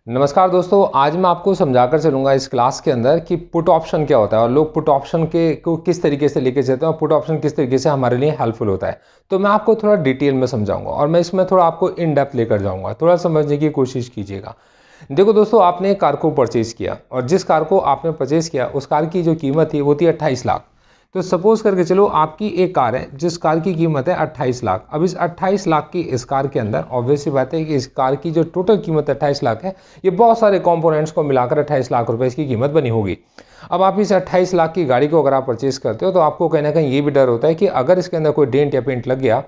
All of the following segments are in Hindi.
नमस्कार दोस्तों, आज मैं आपको समझाकर चलूंगा इस क्लास के अंदर कि पुट ऑप्शन क्या होता है और लोग पुट ऑप्शन के को किस तरीके से लेके चलते हैं और पुट ऑप्शन किस तरीके से हमारे लिए हेल्पफुल होता है। तो मैं आपको थोड़ा डिटेल में समझाऊंगा और मैं इसमें थोड़ा आपको इन डेप्थ लेकर जाऊंगा। थोड़ा समझने की कोशिश कीजिएगा। देखो दोस्तों, आपने एक कार को परचेज किया और जिस कार को आपने परचेज किया उस कार की जो कीमत थी वो थी 28 लाख। तो सपोज करके चलो आपकी एक कार है जिस कार की कीमत है 28 लाख। अब इस 28 लाख की इस कार के अंदर ऑब्वियस सी बात है कि इस कार की जो टोटल कीमत 28 लाख है, ये बहुत सारे कंपोनेंट्स को मिलाकर 28 लाख रुपए इसकी कीमत बनी होगी। अब आप इस 28 लाख की गाड़ी को अगर आप परचेज करते हो तो आपको कहीं ना कहीं ये भी डर होता है कि अगर इसके अंदर कोई डेंट या पेंट लग गया,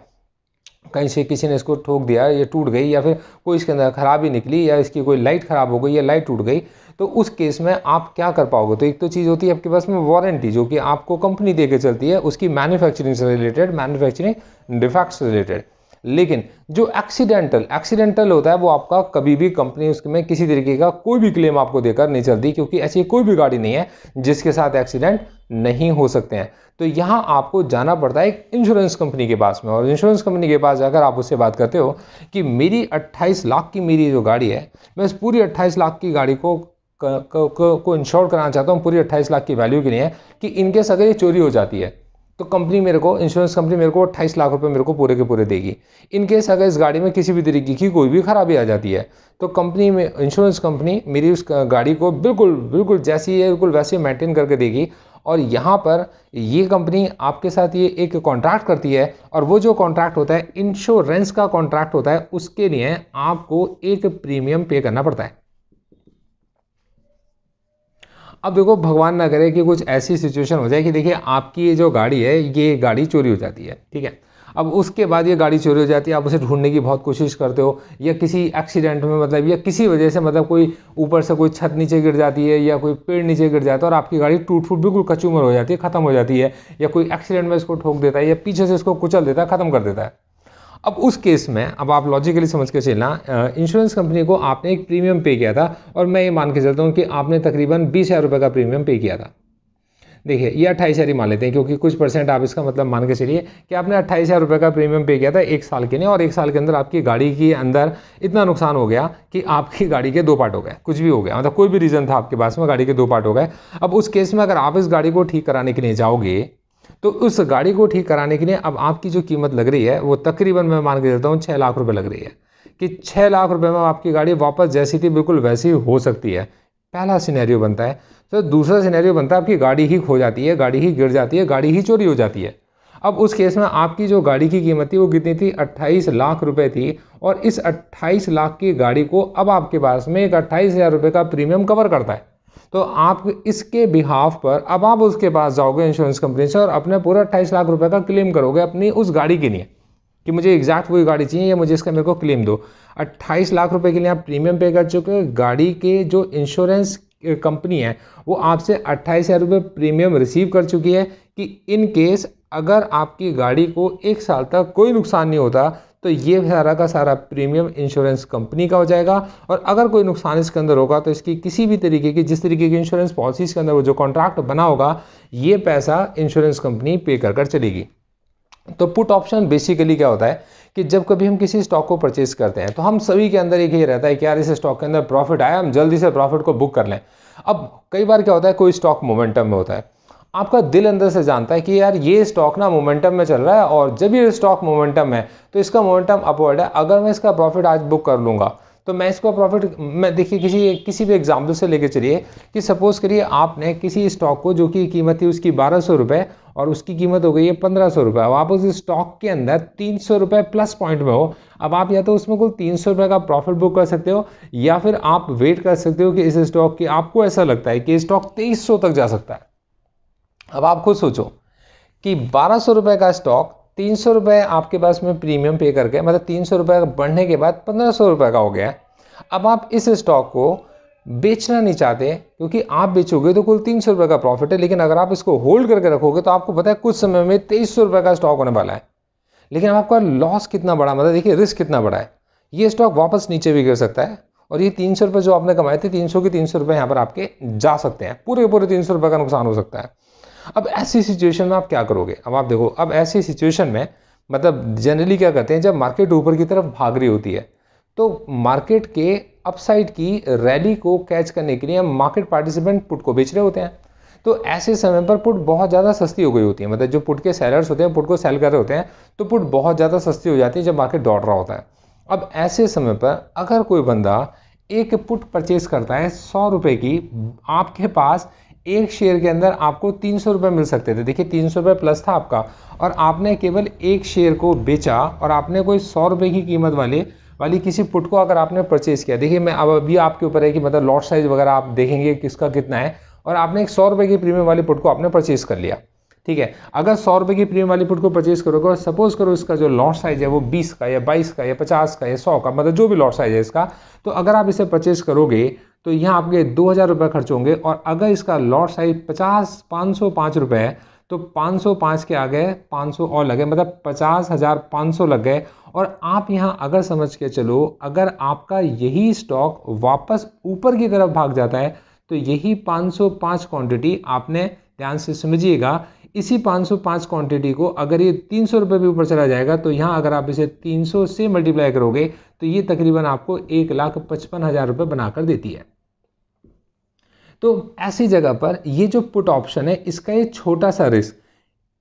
कहीं से किसी ने इसको ठोक दिया, ये टूट गई या फिर कोई इसके अंदर खराबी निकली या इसकी कोई लाइट खराब हो गई या लाइट टूट गई, तो उस केस में आप क्या कर पाओगे। तो एक तो चीज़ होती है आपके पास में वारंटी, जो कि आपको कंपनी दे के चलती है उसकी मैन्युफैक्चरिंग से रिलेटेड, मैन्युफैक्चरिंग डिफेक्ट्स से रिलेटेड। लेकिन जो एक्सीडेंटल होता है वो आपका कभी भी कंपनी उसमें किसी तरीके का कोई भी क्लेम आपको देकर नहीं चलती, क्योंकि ऐसी कोई भी गाड़ी नहीं है जिसके साथ एक्सीडेंट नहीं हो सकते हैं। तो यहाँ आपको जाना पड़ता है एक इंश्योरेंस कंपनी के पास में, और इंश्योरेंस कंपनी के पास जाकर आप उससे बात करते हो कि मेरी 28 लाख की मेरी जो गाड़ी है, मैं इस पूरी 28 लाख की गाड़ी को इंश्योर कराना चाहता हूँ पूरी 28 लाख की वैल्यू के लिए, कि इनकेस अगर ये चोरी हो जाती है तो कंपनी मेरे को, इंश्योरेंस कंपनी मेरे को 28 लाख रुपए मेरे को पूरे के पूरे देगी। इनकेस अगर इस गाड़ी में किसी भी तरीके की कोई भी खराबी आ जाती है तो कंपनी में, इंश्योरेंस कंपनी मेरी उस गाड़ी को बिल्कुल बिल्कुल जैसी है बिल्कुल वैसे मेंटेन करके देगी। और यहाँ पर ये कंपनी आपके साथ ये एक कॉन्ट्रैक्ट करती है, और वो जो कॉन्ट्रैक्ट होता है इंश्योरेंस का कॉन्ट्रैक्ट होता है, उसके लिए आपको एक प्रीमियम पे करना पड़ता है। अब देखो, भगवान ना करे कि कुछ ऐसी सिचुएशन हो जाए कि देखिए आपकी ये जो गाड़ी है ये गाड़ी चोरी हो जाती है, ठीक है। अब उसके बाद ये गाड़ी चोरी हो जाती है, आप उसे ढूंढने की बहुत कोशिश करते हो, या किसी एक्सीडेंट में मतलब या किसी वजह से मतलब कोई ऊपर से कोई छत नीचे गिर जाती है या कोई पेड़ नीचे गिर जाता है और आपकी गाड़ी टूट फूट बिल्कुल कचूमर हो जाती है, खत्म हो जाती है, या कोई एक्सीडेंट में इसको ठोक देता है या पीछे से इसको कुचल देता है, खत्म कर देता है। अब उस केस में अब आप लॉजिकली समझ के चलना, इंश्योरेंस कंपनी को आपने एक प्रीमियम पे किया था, और मैं ये मान के चलता हूँ कि आपने तकरीबन 20,000 रुपये का प्रीमियम पे किया था। देखिए ये 28,000 ही मान लेते हैं, क्योंकि कुछ परसेंट आप इसका मतलब मान के चलिए कि आपने 28,000 रुपये का प्रीमियम पे किया था एक साल के लिए, और एक साल के अंदर आपकी गाड़ी के अंदर इतना नुकसान हो गया कि आपकी गाड़ी के 2 पार्ट हो गए, कुछ भी हो गया, मतलब कोई भी रीज़न था आपके पास में, गाड़ी के 2 पार्ट हो गए। अब उस केस में अगर आप इस गाड़ी को ठीक कराने के लिए जाओगे तो उस गाड़ी को ठीक कराने के लिए अब आपकी जो कीमत लग रही है वो तकरीबन मैं मान के चलता हूँ 6 लाख रुपए लग रही है, कि 6 लाख रुपए में आपकी गाड़ी वापस जैसी थी बिल्कुल वैसी हो सकती है। पहला सिनेरियो बनता है। तो दूसरा सिनेरियो बनता है आपकी गाड़ी ही खो जाती है, गाड़ी ही गिर जाती है, गाड़ी ही चोरी हो जाती है। अब उस केस में आपकी जो गाड़ी की कीमत थी वो कितनी थी, 28 लाख रुपए थी, और इस 28 लाख की गाड़ी को अब आपके पास में एक 28,000 रुपये का प्रीमियम कवर करता है। तो आप इसके बिहाफ पर अब आप उसके पास जाओगे इंश्योरेंस कंपनी से और अपने पूरा 28 लाख रुपए का क्लेम करोगे अपनी उस गाड़ी के लिए, कि मुझे एग्जैक्ट वही गाड़ी चाहिए या मुझे इसका मेरे को क्लेम दो। 28 लाख रुपए के लिए आप प्रीमियम पे कर चुके हो, गाड़ी के जो इंश्योरेंस कंपनी है वो आपसे 28,000 रुपये प्रीमियम रिसीव कर चुकी है, कि इन केस अगर आपकी गाड़ी को एक साल तक कोई नुकसान नहीं होता तो ये सारा का सारा प्रीमियम इंश्योरेंस कंपनी का हो जाएगा, और अगर कोई नुकसान इसके अंदर होगा तो इसकी किसी भी तरीके की, जिस तरीके की इंश्योरेंस पॉलिसीज के अंदर वो जो कॉन्ट्रैक्ट बना होगा, ये पैसा इंश्योरेंस कंपनी पे कर कर चलेगी। तो पुट ऑप्शन बेसिकली क्या होता है कि जब कभी हम किसी स्टॉक को परचेज करते हैं तो हम सभी के अंदर एक ही रहता है कि यार इस स्टॉक के अंदर प्रॉफिट आया, हम जल्दी से प्रॉफिट को बुक कर लें। अब कई बार क्या होता है, कोई स्टॉक मोमेंटम में होता है, आपका दिल अंदर से जानता है कि यार ये स्टॉक ना मोमेंटम में चल रहा है, और जब ये स्टॉक मोमेंटम है तो इसका मोमेंटम अपवर्ड है, अगर मैं इसका प्रॉफिट आज बुक कर लूंगा तो मैं इसको प्रॉफिट, मैं देखिए किसी भी एग्जाम्पल से लेके चलिए कि सपोज करिए आपने किसी स्टॉक को, जो की कीमत थी उसकी 1200 रुपए और उसकी कीमत हो गई है 1500 रुपए, अब आप उस स्टॉक के अंदर 300 रुपए प्लस पॉइंट में हो। अब आप या तो उसमें कुल 300 रुपए का प्रॉफिट बुक कर सकते हो, या फिर आप वेट कर सकते हो कि इस स्टॉक की, आपको ऐसा लगता है कि स्टॉक 2300 तक जा सकता है। अब आप खुद सोचो कि 1200 रुपए का स्टॉक 300 रुपए आपके पास में प्रीमियम पे करके, मतलब 300 रुपए बढ़ने के बाद 1500 रुपए का हो गया। अब आप इस स्टॉक को बेचना नहीं चाहते, क्योंकि आप बेचोगे तो कुल 300 रुपए का प्रॉफिट है, लेकिन अगर आप इसको होल्ड करके रखोगे तो आपको पता है कुछ समय में 2300 रुपए का स्टॉक होने वाला है। लेकिन आपका लॉस कितना बड़ा, मतलब देखिए रिस्क कितना बड़ा है, ये स्टॉक वापस नीचे भी गिर सकता है, और ये 300 रुपए जो आपने कमाए थे, 300 के 300 रुपए यहाँ पर आपके जा सकते हैं, पूरे के पूरे 300 रुपए का नुकसान हो सकता है। अब ऐसी सिचुएशन में आप क्या करोगे। अब आप देखो, अब ऐसी सिचुएशन में मतलब जनरली क्या करते हैं, जब मार्केट ऊपर की तरफ भाग रही होती है तो मार्केट के अपसाइड की रैली को कैच करने के लिए मार्केट पार्टिसिपेंट पुट को बेच रहे होते हैं। तो ऐसे समय पर पुट बहुत ज़्यादा सस्ती हो गई होती है, मतलब जो पुट के सेलर्स होते हैं पुट को सेल कर रहे होते हैं, तो पुट बहुत ज़्यादा सस्ती हो जाती है जब मार्केट दौड़ रहा होता है। अब ऐसे समय पर अगर कोई बंदा एक पुट परचेज करता है 100 रुपये की, आपके पास एक शेयर के अंदर आपको 300 रुपये मिल सकते थे। देखिए 300 रुपये प्लस था आपका, और आपने केवल एक शेयर को बेचा और आपने कोई 100 रुपये की कीमत वाली किसी पुट को अगर आपने परचेज किया। देखिए मैं अब अभी आपके ऊपर है कि मतलब लॉट साइज वगैरह आप देखेंगे किसका कितना है, और आपने एक 100 रुपये की प्रीमियम वाली पुट को आपने परचेज कर लिया। ठीक है, अगर 100 रुपये की प्रीमियम वाली पुट को परचेज करोगे और सपोज करो इसका जो लॉट साइज है वो 20 का या 22 का या 50 का या 100 का, मतलब जो भी लॉट साइज है इसका, तो अगर आप इसे परचेज करोगे तो यहाँ आपके 2000 रुपये खर्च होंगे। और अगर इसका लॉट साइज 505 रुपये है तो 505 के आगे 500 और लगे, मतलब 50,500 लग गए। और आप यहाँ अगर समझ के चलो, अगर आपका यही स्टॉक वापस ऊपर की तरफ भाग जाता है तो यही 505 क्वांटिटी आपने, ध्यान से समझिएगा, इसी 505 क्वांटिटी को अगर ये 300 रुपये भी ऊपर चला जाएगा तो यहाँ अगर आप इसे 300 से मल्टीप्लाई करोगे तो ये तकरीबन आपको 1,55,000 रुपये बनाकर देती है। तो ऐसी जगह पर ये जो पुट ऑप्शन है इसका ये छोटा सा रिस्क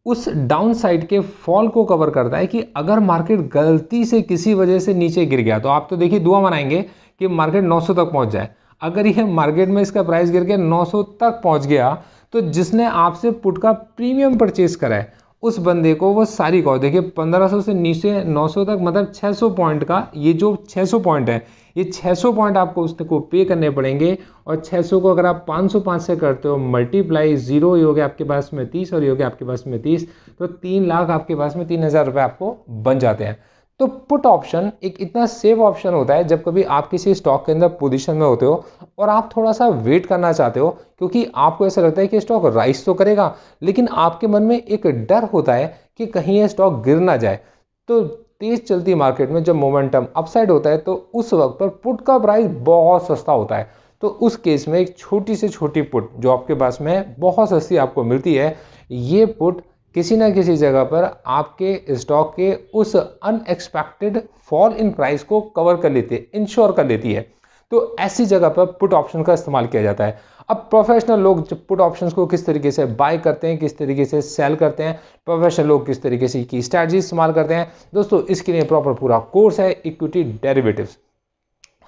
उस डाउन साइड के फॉल को कवर करता है कि अगर मार्केट गलती से किसी वजह से नीचे गिर गया तो आप तो देखिए दुआ मनाएंगे कि मार्केट 900 तक पहुंच जाए। अगर ये मार्केट में इसका प्राइस गिर के 900 तक पहुंच गया तो जिसने आपसे पुट का प्रीमियम परचेज करा है उस बंदे को वो सारी कॉस्ट, देखिए 1500 से नीचे 900 तक, मतलब 600 पॉइंट का ये जो 600 पॉइंट है, ये 600 पॉइंट आपको उसको पे करने पड़ेंगे। और 600 को अगर आप 505 से करते हो मल्टीप्लाई, 0 ही हो गया आपके पास में 30 और ये हो गया आपके पास में 30, तो 3 लाख आपके पास में 3000 रुपये आपको बन जाते हैं। तो पुट ऑप्शन एक इतना सेफ ऑप्शन होता है जब कभी आप किसी स्टॉक के अंदर पोजीशन में होते हो और आप थोड़ा सा वेट करना चाहते हो, क्योंकि आपको ऐसा लगता है कि स्टॉक राइज तो करेगा लेकिन आपके मन में एक डर होता है कि कहीं ये स्टॉक गिर ना जाए। तो तेज चलती मार्केट में जब मोमेंटम अपसाइड होता है तो उस वक्त पर पुट का प्राइस बहुत सस्ता होता है। तो उस केस में एक छोटी से छोटी पुट जो आपके पास में बहुत सस्ती आपको मिलती है, ये पुट किसी ना किसी जगह पर आपके स्टॉक के उस अनएक्सपेक्टेड फॉल इन प्राइस को कवर कर लेती है, इंश्योर कर लेती है। तो ऐसी जगह पर पुट ऑप्शन का इस्तेमाल किया जाता है। अब प्रोफेशनल लोग पुट ऑप्शंस को किस तरीके से बाय करते हैं, किस तरीके से सेल करते हैं, प्रोफेशनल लोग किस तरीके से की स्ट्रैटेजी इस्तेमाल करते हैं, दोस्तों इसके लिए प्रॉपर पूरा कोर्स है इक्विटी डेरिवेटिव्स।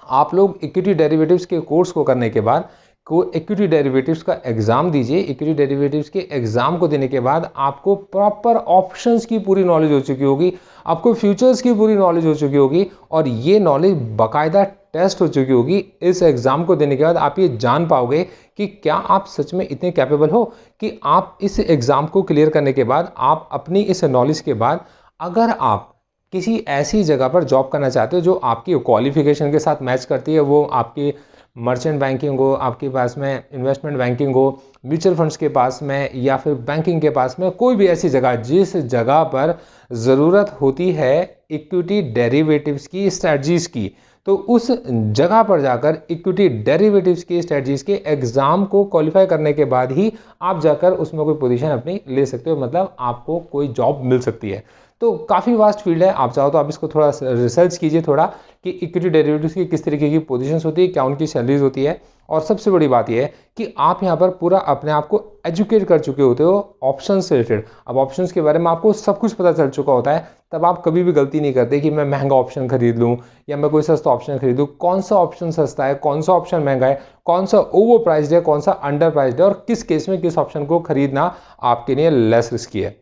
आप लोग इक्विटी डेरिवेटिव्स के कोर्स को करने के बाद इक्विटी डेरिवेटिव्स का एग्जाम दीजिए। इक्विटी डेरिवेटिव्स के एग्जाम को देने के बाद आपको प्रॉपर ऑप्शंस की पूरी नॉलेज हो चुकी होगी, आपको फ्यूचर्स की पूरी नॉलेज हो चुकी होगी और ये नॉलेज बाकायदा टेस्ट हो चुकी होगी। इस एग्जाम को देने के बाद आप ये जान पाओगे कि क्या आप सच में इतने कैपेबल हो कि आप इस एग्जाम को क्लियर करने के बाद आप अपनी इस नॉलेज के बाद अगर आप किसी ऐसी जगह पर जॉब करना चाहते हो जो आपकी क्वालिफिकेशन के साथ मैच करती है, वो आपकी मर्चेंट बैंकिंग हो, आपके पास में इन्वेस्टमेंट बैंकिंग हो, म्यूचुअल फंड्स के पास में या फिर बैंकिंग के पास में, कोई भी ऐसी जगह जिस जगह पर ज़रूरत होती है इक्विटी डेरिवेटिव्स की स्ट्रैटेजीज की, तो उस जगह पर जाकर इक्विटी डेरिवेटिव्स की स्ट्रैटेजीज के एग्जाम को क्वालिफाई करने के बाद ही आप जाकर उसमें कोई पोजीशन अपनी ले सकते हो, मतलब आपको कोई जॉब मिल सकती है। तो काफ़ी वास्ट फील्ड है, आप चाहो तो आप इसको थोड़ा रिसर्च कीजिए थोड़ा कि इक्विटी डेरिवेटिव्स की किस तरीके की पोजीशंस होती है, क्या उनकी सैलरीज होती है। और सबसे बड़ी बात यह है कि आप यहाँ पर पूरा अपने आप को एजुकेट कर चुके होते हो ऑप्शन से रिलेटेड। अब ऑप्शंस के बारे में आपको सब कुछ पता चल चुका होता है, तब आप कभी भी गलती नहीं करते कि मैं महंगा ऑप्शन खरीद लूँ या मैं कोई सस्ता ऑप्शन खरीदूँ। कौन सा ऑप्शन सस्ता है, कौन सा ऑप्शन महंगा है, कौन सा ओवर प्राइस्ड है, कौन सा अंडर प्राइस्ड है और किस केस में किस ऑप्शन को खरीदना आपके लिए लेस रिस्की है।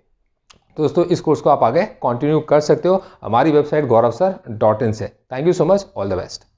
तो दोस्तों इस कोर्स को आप आगे कंटिन्यू कर सकते हो हमारी वेबसाइट gauravsir.in से। Thank you so much, all the best.